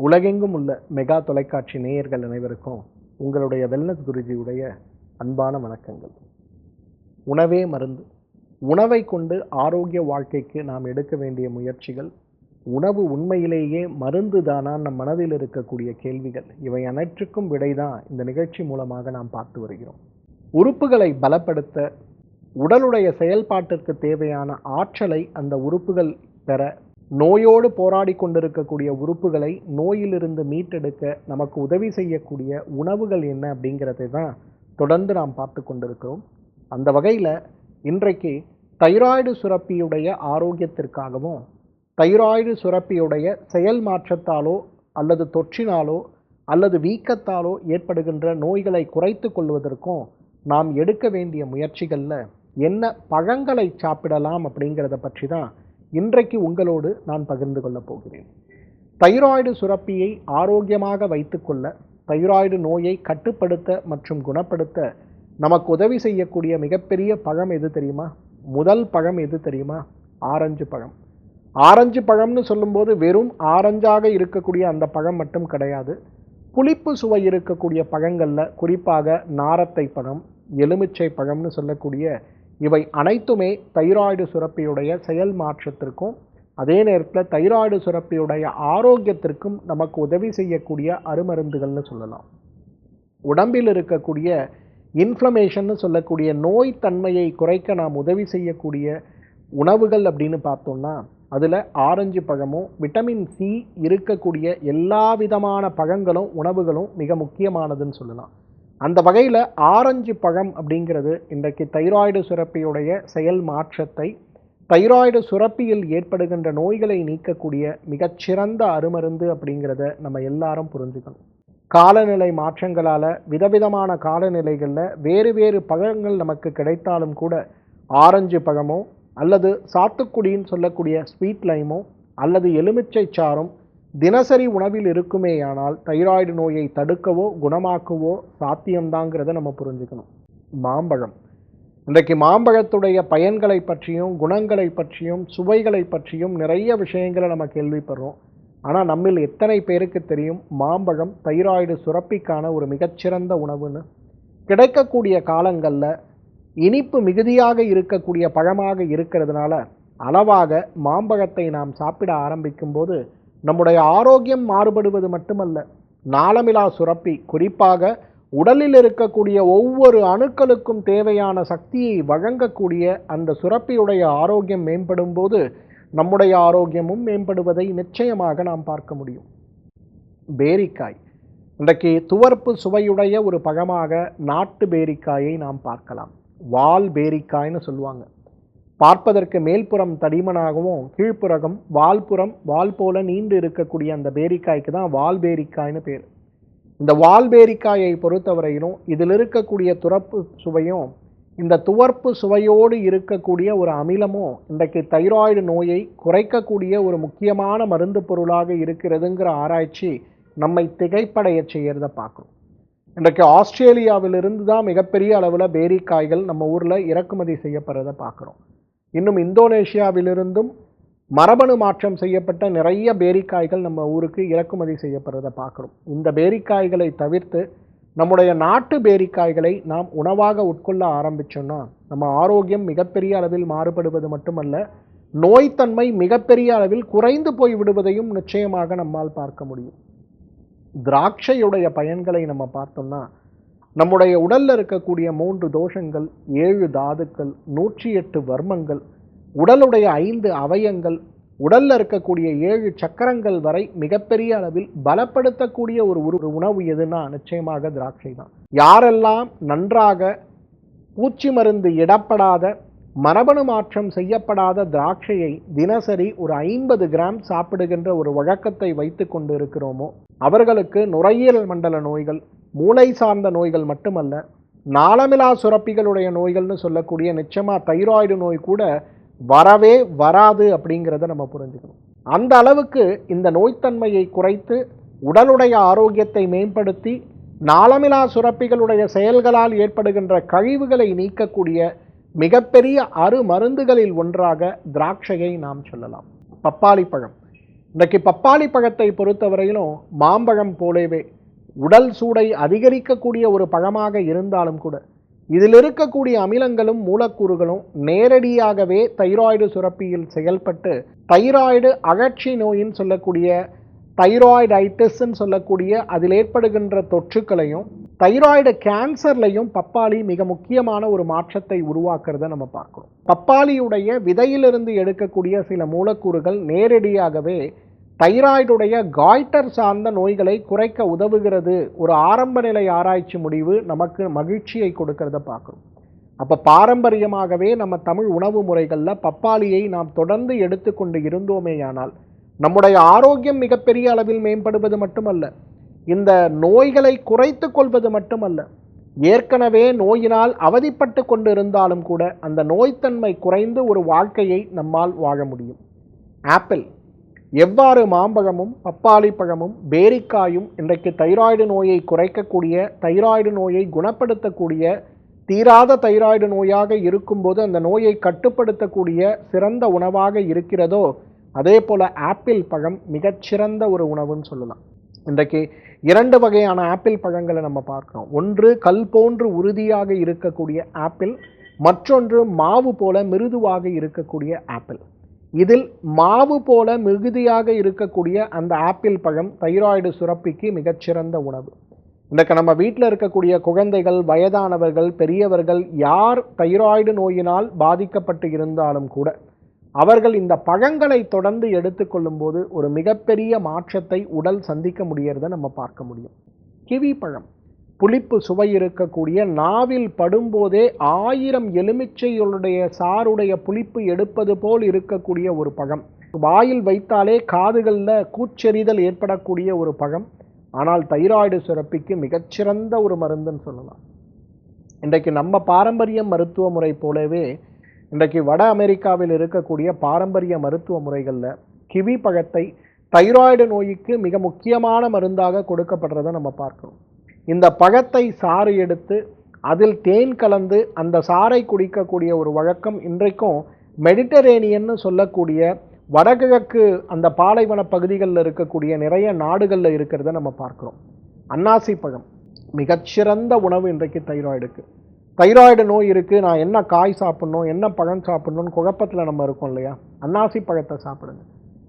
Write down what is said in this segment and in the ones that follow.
உலகெங்கும் உள்ள மெகா தொலைக்காட்சி நேயர்கள் அனைவருக்கும் உங்களுடைய வெல்னஸ் குருஜியுடைய அன்பான வணக்கங்கள். உணவே மருந்து. உணவை கொண்டு ஆரோக்கிய வாழ்க்கைக்கு நாம் எடுக்க வேண்டிய முயற்சிகள், உணவு உண்மையிலேயே மருந்து தானா, நம் மனதில் இருக்கக்கூடிய கேள்விகள், இவை அனைற்றுக்கும் விடைதான் இந்த நிகழ்ச்சி மூலமாக நாம் பார்த்து வருகிறோம். உறுப்புகளை பலப்படுத்த, உடலுடைய செயல்பாட்டிற்கு தேவையான ஆற்றலை அந்த உறுப்புகள் பெற, நோயோடு போராடி கொண்டிருக்கக்கூடிய உறுப்புகளை நோயிலிருந்து மீட்டெடுக்க நமக்கு உதவி செய்யக்கூடிய உணவுகள் என்ன அப்படிங்கிறதை தான் தொடர்ந்து நாம் பார்த்து கொண்டிருக்கிறோம். அந்த வகையில் இன்றைக்கு தைராய்டு சுரப்பியுடைய ஆரோக்கியத்திற்காகவும், தைராய்டு சுரப்பியுடைய செயல் மாற்றத்தாலோ அல்லது தொற்றினாலோ அல்லது வீக்கத்தாலோ ஏற்படுகின்ற நோய்களை குறைத்து கொள்வதற்கும் நாம் எடுக்க வேண்டிய முயற்சிகளில் என்ன பழங்களை சாப்பிடலாம் அப்படிங்கிறத பற்றி தான் இன்றைக்கு உங்களோடு நான் பகிர்ந்து கொள்ளப் போகிறேன். தைராய்டு சுரப்பியை ஆரோக்கியமாக வைத்துக்கொள்ள, தைராய்டு நோயை கட்டுப்படுத்த மற்றும் குணப்படுத்த நமக்கு உதவி செய்யக்கூடிய மிகப்பெரிய பழம் எது தெரியுமா? முதல் பழம் எது தெரியுமா? ஆரஞ்சு பழம். ஆரஞ்சு பழம்னு சொல்லும்போது வெறும் ஆரஞ்சாக இருக்கக்கூடிய அந்த பழம் மட்டும் கிடையாது. புளிப்பு சுவை இருக்கக்கூடிய பழங்களில் குறிப்பாக நாரத்தை பழம், எலுமிச்சை பழம்னு சொல்லக்கூடிய இவை அனைத்துமே தைராய்டு சுரப்பியுடைய செயல் மாற்றத்திற்கும் அதே நேரத்தில் தைராய்டு சுரப்பியுடைய ஆரோக்கியத்திற்கும் நமக்கு உதவி செய்யக்கூடிய அருமருந்துகள்னு சொல்லலாம். உடம்பில் இருக்கக்கூடிய இன்ஃப்ளமேஷன்னு சொல்லக்கூடிய நோய் தன்மையை குறைக்க நாம் உதவி செய்யக்கூடிய உணவுகள் அப்படின்னு பார்த்தோம்னா அதில் ஆரஞ்சு பழமும் விட்டமின் சி இருக்கக்கூடிய எல்லா விதமான பழங்களும் உணவுகளும் மிக முக்கியமானதுன்னு சொல்லலாம். அந்த வகையில் ஆரஞ்சு பழம் அப்படிங்கிறது இன்றைக்கு தைராய்டு சுரப்பியுடைய செயல் மாற்றத்தை, தைராய்டு சுரப்பியில் ஏற்படுகின்ற நோய்களை நீக்கக்கூடிய மிகச்சிறந்த அருமருந்து அப்படிங்கிறத நம்ம எல்லாரும் புரிஞ்சுக்கணும். காலநிலை மாற்றங்களால் விதவிதமான காலநிலைகளில் வேறு வேறு பழங்கள் நமக்கு கிடைத்தாலும் கூட ஆரஞ்சு பழமோ அல்லது சாத்துக்குடின்னு சொல்லக்கூடிய ஸ்வீட் லைமோ அல்லது எலுமிச்சை சாறும் தினசரி உணவில் இருக்குமேயானால் தைராய்டு நோயை தடுக்கவோ குணமாக்கவோ சாத்தியம்தாங்கிறத நம்ம புரிஞ்சுக்கணும். மாம்பழம். இன்றைக்கு மாம்பழத்துடைய பயன்களை பற்றியும் குணங்களை பற்றியும் சுவைகளை பற்றியும் நிறைய விஷயங்களை நம்ம கேள்விப்படுறோம். ஆனால் நம்மில் எத்தனை பேருக்கு தெரியும் மாம்பழம் தைராய்டு சுரப்பிக்கான ஒரு மிகச்சிறந்த உணவுன்னு? கிடைக்கக்கூடிய காலங்களில் இனிப்பு மிகுதியாக இருக்கக்கூடிய பழமாக இருக்கிறதுனால அளவாக மாம்பழத்தை நாம் சாப்பிட ஆரம்பிக்கும் போது நம்முடைய ஆரோக்கியம் மாறுபடுவது மட்டுமல்ல, நாளமிலா சுரப்பி குறிப்பாக உடலில் இருக்கக்கூடிய ஒவ்வொரு அணுக்களுக்கும் தேவையான சக்தியை வழங்கக்கூடிய அந்த சுரப்பியுடைய ஆரோக்கியம் மேம்படும் போது நம்முடைய ஆரோக்கியமும் மேம்படுவதை நிச்சயமாக நாம் பார்க்க முடியும். பேரிக்காய். இன்றைக்கு துவர்ப்பு சுவையுடைய ஒரு பழமாக நாட்டு பேரிக்காயை நாம் பார்க்கலாம். வால் பேரிக்காய்னு சொல்லுவாங்க. பார்ப்பதற்கு மேல்புறம் தடிமனாகவும் கீழ்ப்புறகம் வால் போல நீண்டு இருக்கக்கூடிய அந்த பேரிக்காய்க்கு தான் வால் பேரிக்காய்னு பேர். இந்த வால் பேரிக்காயை பொறுத்தவரையிலும் இதில் இருக்கக்கூடிய துவர்ப்பு சுவையும் இந்த துவர்ப்பு சுவையோடு இருக்கக்கூடிய ஒரு அமிலமும் இன்றைக்கு தைராய்டு நோயை குறைக்கக்கூடிய ஒரு முக்கியமான மருந்து பொருளாக இருக்கிறதுங்கிற ஆராய்ச்சி நம்மை திகைப்படைய செய்யறத பார்க்குறோம். இன்றைக்கு ஆஸ்திரேலியாவிலிருந்து தான் மிகப்பெரிய அளவில் பேரிக்காய்கள் நம்ம ஊரில் இறக்குமதி செய்யப்படுறதை பார்க்குறோம். இன்னும் இந்தோனேஷியாவிலிருந்தும் மரபணு மாற்றம் செய்யப்பட்ட நிறைய பேரிக்காய்கள் நம்ம ஊருக்கு இறக்குமதி செய்யப்படுறதை பார்க்குறோம். இந்த பேரிக்காய்களை தவிர்த்து நம்முடைய நாட்டு பேரிக்காய்களை நாம் உணவாக உட்கொள்ள ஆரம்பித்தோம்னா நம்ம ஆரோக்கியம் மிகப்பெரிய அளவில் மாறுபடுவது மட்டுமல்ல, நோய்த்தன்மை மிகப்பெரிய அளவில் குறைந்து போய் விடுவதையும் நிச்சயமாக நம்மால் பார்க்க முடியும். திராட்சையுடைய பயன்களை நம்ம பார்த்தோம்னா நம்முடைய உடலில் இருக்கக்கூடிய 3 தோஷங்கள், 7 தாதுக்கள், 108 வர்மங்கள், உடலுடைய 5 அவயங்கள், உடலில் இருக்கக்கூடிய 7 சக்கரங்கள் வரை மிகப்பெரிய அளவில் பலப்படுத்தக்கூடிய ஒரு உணவு எதுனா நிச்சயமாக திராட்சை தான். யாரெல்லாம் நன்றாக பூச்சி மருந்து இடப்படாத, மரபணு மாற்றம் செய்யப்படாத திராட்சையை தினசரி ஒரு 50 கிராம் சாப்பிடுகின்ற ஒரு வழக்கத்தை வைத்து கொண்டு இருக்கிறோமோ அவர்களுக்கு நுரையீரல் மண்டல நோய்கள், மூளை சார்ந்த நோய்கள் மட்டுமல்ல, நாளமிலா சுரப்பிகளுடைய நோய்கள்னு சொல்லக்கூடிய நிச்சயமாக தைராய்டு நோய் கூட வரவே வராது அப்படிங்கிறத நம்ம புரிஞ்சுக்கணும். அந்த அளவுக்கு இந்த நோய்த்தன்மையை குறைத்து உடலுடைய ஆரோக்கியத்தை மேம்படுத்தி நாளமிலா சுரப்பிகளுடைய செயல்களால் ஏற்படுகின்ற கழிவுகளை நீக்கக்கூடிய மிகப்பெரிய அருமருந்துகளில் ஒன்றாக திராட்சையை நாம் சொல்லலாம். பப்பாளி பழம். இன்றைக்கு பப்பாளி பழத்தை பொறுத்தவரையிலும் மாம்பழம் போலவே உடல் சூடை அதிகரிக்கக்கூடிய ஒரு பழமாக இருந்தாலும் கூட இதில் இருக்கக்கூடிய அமிலங்களும் மூலக்கூறுகளும் நேரடியாகவே தைராய்டு சுரப்பியில் செயல்பட்டு தைராய்டு அழற்சி நோயின்னு சொல்லக்கூடிய தைராய்டைட்டிஸ்ன்னு சொல்லக்கூடிய அதில் ஏற்படுகின்ற தொற்றுக்களையும் தைராய்டு கேன்சர்லையும் பப்பாளி மிக முக்கியமான ஒரு மாற்றத்தை உருவாக்குறத நம்ம பார்க்கிறோம். பப்பாளியுடைய விதையிலிருந்து எடுக்கக்கூடிய சில மூலக்கூறுகள் நேரடியாகவே தைராய்டுடைய காய்டர் சார்ந்த நோய்களை குறைக்க உதவுகிறது. ஒரு ஆரம்ப நிலை ஆராய்ச்சி முடிவு நமக்கு மகிழ்ச்சியை கொடுக்கறத பார்க்குறோம். அப்போ பாரம்பரியமாகவே நம்ம தமிழ் உணவு முறைகளில் பப்பாளியை நாம் தொடர்ந்து எடுத்துக்கொண்டு இருந்தோமேயானால் நம்முடைய ஆரோக்கியம் மிகப்பெரிய அளவில் மேம்படுவது மட்டுமல்ல, இந்த நோய்களை குறைத்து கொள்வது மட்டுமல்ல, ஏற்கனவே நோயினால் அவதிப்பட்டு கொண்டு இருந்தாலும் கூட அந்த நோய்த்தன்மை குறைந்து ஒரு வாழ்க்கையை நம்மால் வாழ முடியும். ஆப்பிள் எவ்வாறு மாம்பழமும் பப்பாளி பழமும் பேரிக்காயும் இன்றைக்கு தைராய்டு நோயை குறைக்கக்கூடிய, தைராய்டு நோயை குணப்படுத்தக்கூடிய, தீராத தைராய்டு நோயாக இருக்கும்போது அந்த நோயை கட்டுப்படுத்தக்கூடிய சிறந்த உணவாக இருக்கிறதோ அதே போல் ஆப்பிள் பழம் மிகச்சிறந்த ஒரு உணவுன்னு சொல்லலாம். இன்றைக்கு 2 வகையான ஆப்பிள் பழங்களை நம்ம பார்க்கிறோம். ஒன்று கல் போன்று உறுதியாக இருக்கக்கூடிய ஆப்பிள், மற்றொன்று மாவு போல மிருதுவாக இருக்கக்கூடிய ஆப்பிள். இதில் மாவு போல மிகுதியாக இருக்கக்கூடிய அந்த ஆப்பிள் பழம் தைராய்டு சுரப்பிக்கு மிகச்சிறந்த உணவு. இன்றைக்கு நம்ம வீட்டில் இருக்கக்கூடிய குழந்தைகள், வயதானவர்கள், பெரியவர்கள் யார் தைராய்டு நோயினால் பாதிக்கப்பட்டு இருந்தாலும் கூட அவர்கள் இந்த பழங்களை தொடர்ந்து எடுத்துக்கொள்ளும் போது ஒரு மிகப்பெரிய மாற்றத்தை உடல் சந்திக்க முடியறதை நம்ம பார்க்க முடியும். கிவி பழம் புளிப்பு சுவை இருக்கக்கூடிய, நாவில் படும்போதே 1000 எலுமிச்சைகளுடைய சாருடைய புளிப்பு எடுப்பது போல் இருக்கக்கூடிய ஒரு பழம். வாயில் வைத்தாலே காதுகளில் கூச்செறிதல் ஏற்படக்கூடிய ஒரு பழம். ஆனால் தைராய்டு சுரப்பிக்கு மிகச்சிறந்த ஒரு மருந்துன்னு சொல்லலாம். இன்றைக்கு நம்ம பாரம்பரிய மருத்துவ முறை போலவே இன்றைக்கு வட அமெரிக்காவில் இருக்கக்கூடிய பாரம்பரிய மருத்துவ முறைகளில் கிவி பழத்தை தைராய்டு நோய்க்கு மிக முக்கியமான மருந்தாக கொடுக்கப்படுறதை நம்ம பார்க்கிறோம். இந்த பழத்தை சாறு எடுத்து அதில் தேன் கலந்து அந்த சாறை குடிக்கக்கூடிய ஒரு வழக்கம் இன்றைக்கும் மெடிட்டரேனியன்னு சொல்லக்கூடிய வடகிழக்கு அந்த பாலைவன பகுதிகளில் இருக்கக்கூடிய நிறைய நாடுகளில் இருக்கிறத நம்ம பார்க்குறோம். அன்னாசி பழம் மிகச்சிறந்த உணவு இன்றைக்கு தைராய்டுக்கு. தைராய்டு நோய் இருக்குது, நான் என்ன காய் சாப்பிட்ணும், என்ன பழம் சாப்பிட்ணுன்னு குழப்பத்தில் நம்ம இருக்கோம் இல்லையா? அன்னாசி பழத்தை சாப்பிடுங்க.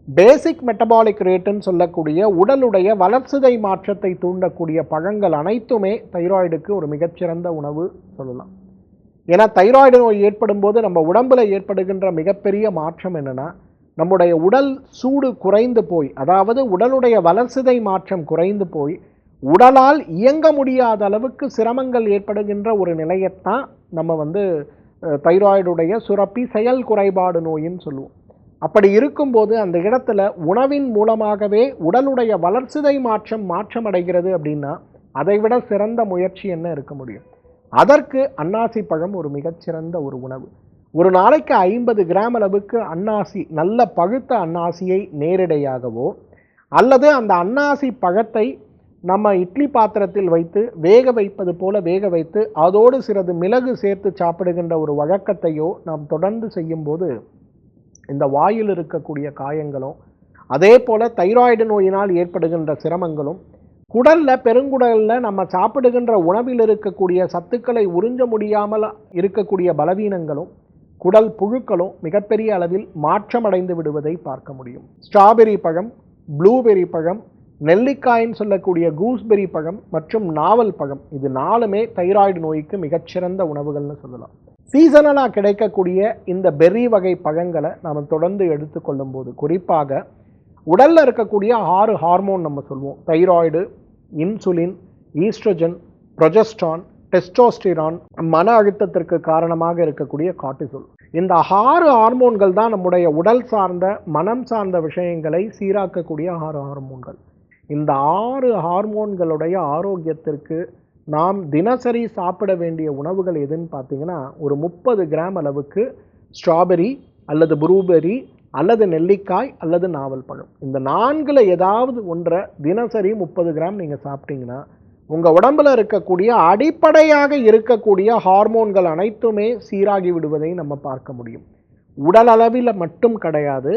பேசிக் மெட்டபாலிக் ரேட்டுன்னு சொல்லக்கூடிய உடலுடைய வளர்சிதை மாற்றத்தை தூண்டக்கூடிய பழங்கள் அனைத்துமே தைராய்டுக்கு ஒரு மிகச்சிறந்த உணவு சொல்லலாம். ஏன்னா தைராய்டு நோய் ஏற்படும் போது நம்ம உடம்பில் ஏற்படுகின்ற மிகப்பெரிய மாற்றம் என்னென்னா, நம்முடைய உடல் சூடு குறைந்து போய், அதாவது உடலுடைய வளர்சிதை மாற்றம் குறைந்து போய் உடலால் இயங்க முடியாத அளவுக்கு சிரமங்கள் ஏற்படுகின்ற ஒரு நிலையத்தான் நம்ம தைராய்டுடைய சுரப்பி செயல் குறைபாடு நோயின்னு சொல்லுவோம். அப்படி இருக்கும்போது அந்த இடத்துல உணவின் மூலமாகவே உடலுடைய வளர்சிதை மாற்றம் அடைகிறது அப்படின்னா அதைவிட சிறந்த முயற்சி என்ன இருக்க முடியும்? அதற்கு அன்னாசி பழம் ஒரு மிகச்சிறந்த ஒரு உணவு. ஒரு நாளைக்கு 50 கிராம் அளவுக்கு அன்னாசி, நல்ல பழுத்த அன்னாசியை நேரடியாகவோ அல்லது அந்த அன்னாசி பழத்தை நம்ம இட்லி பாத்திரத்தில் வைத்து வேக வைப்பது போல வேக வைத்து அதோடு சிறிது மிளகு சேர்த்து சாப்பிடுகின்ற ஒரு வழக்கத்தையோ நாம் தொடர்ந்து செய்யும்போது இந்த வாயில் இருக்கக்கூடிய காயங்களும் அதே போல் தைராய்டு நோயினால் ஏற்படுகின்ற சிரமங்களும் குடலில் பெருங்குடலில் நம்ம சாப்பிடுகின்ற உணவில் இருக்கக்கூடிய சத்துக்களை உறிஞ்ச முடியாமல் இருக்கக்கூடிய பலவீனங்களும் குடல் புழுக்களும் மிகப்பெரிய அளவில் மாற்றமடைந்து விடுவதை பார்க்க முடியும். ஸ்ட்ராபெரி பழம், ப்ளூபெரி பழம், நெல்லிக்காயின்னு சொல்லக்கூடிய கூஸ்பெரி பழம் மற்றும் நாவல் பழம், இது 4மே தைராய்டு நோய்க்கு மிகச்சிறந்த உணவுகள்னு சொல்லலாம். சீசனலாக கிடைக்கக்கூடிய இந்த பெர்ரி வகை பழங்களை நாம் தொடர்ந்து எடுத்துக்கொள்ளும் போது குறிப்பாக உடலில் இருக்கக்கூடிய 6 ஹார்மோன் நம்ம சொல்லுவோம். Thyroid, insulin, oestrogen, progesterone, testosterone, மன அழுத்தத்திற்கு காரணமாக இருக்கக்கூடிய கார்டிசோல். இந்த 6 ஹார்மோன்கள் தான் நம்முடைய உடல் சார்ந்த மனம் சார்ந்த விஷயங்களை சீராக்கக்கூடிய 6 ஹார்மோன்கள். இந்த 6 ஹார்மோன்களுடைய ஆரோக்கியத்திற்கு நாம் தினசரி சாப்பிட வேண்டிய உணவுகள் எதுன்னு பார்த்தீங்கன்னா, ஒரு 30 கிராம் அளவுக்கு ஸ்ட்ராபெரி அல்லது ப்ளூபெரி அல்லது நெல்லிக்காய் அல்லது நாவல் பழம், இந்த 4ல் ஏதாவது ஒன்றை தினசரி 30 கிராம் நீங்கள் சாப்பிட்டீங்கன்னா உங்கள் உடம்பில் இருக்கக்கூடிய அடிப்படையாக இருக்கக்கூடிய ஹார்மோன்கள் அனைத்துமே சீராகி விடுவதை நம்ம பார்க்க முடியும். உடல் அளவில் மட்டும் கிடையாது,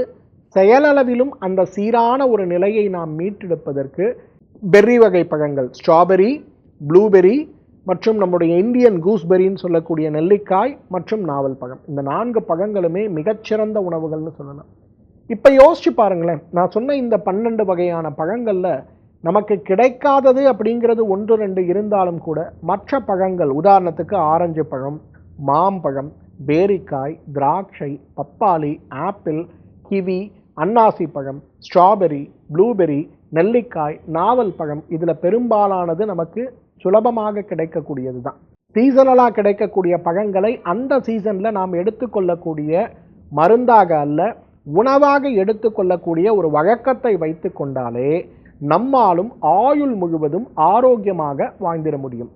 செயலளவிலும் அந்த சீரான ஒரு நிலையை நாம் மீட்டெடுப்பதற்கு பெர்ரி வகை பழங்கள், ஸ்ட்ராபெரி, ப்ளூபெரி மற்றும் நம்முடைய இந்தியன் கூஸ்பெரின்னு சொல்லக்கூடிய நெல்லிக்காய் மற்றும் நாவல் பழம், இந்த 4 பழங்களுமே மிகச்சிறந்த உணவுகள்னு சொல்லலாம். இப்போ யோசிச்சு பாருங்களேன், நான் சொன்ன இந்த 12 வகையான பழங்களில் நமக்கு கிடைக்காதது அப்படிங்கிறது 1-2 இருந்தாலும் கூட மற்ற பழங்கள், உதாரணத்துக்கு ஆரஞ்சு பழம், மாம்பழம், பேரிக்காய், திராட்சை, பப்பாளி, ஆப்பிள், கிவி, அன்னாசி பழம், ஸ்ட்ராபெரி, ப்ளூபெரி, நெல்லிக்காய், நாவல் பழம், இதில் பெரும்பாலானது நமக்கு சுலபமாக கிடைக்கக்கூடியது தான். சீசனலாக கிடைக்கக்கூடிய பழங்களை அந்த சீசனில் நாம் எடுத்துக்கொள்ளக்கூடிய மருந்தாக அல்ல, உணவாக எடுத்துக்கொள்ளக்கூடிய ஒரு வழக்கத்தை வைத்து கொண்டாலே நம்மாலும் ஆயுள் முழுவதும் ஆரோக்கியமாக வாழ்ந்திட முடியும்.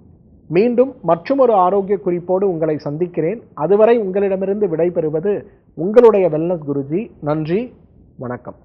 மீண்டும் மற்றொரு ஆரோக்கிய குறிப்போடு உங்களை சந்திக்கிறேன். அதுவரை உங்களிடமிருந்து விடைபெறுவது உங்களுடைய வெல்னஸ் குருஜி. நன்றி, வணக்கம்.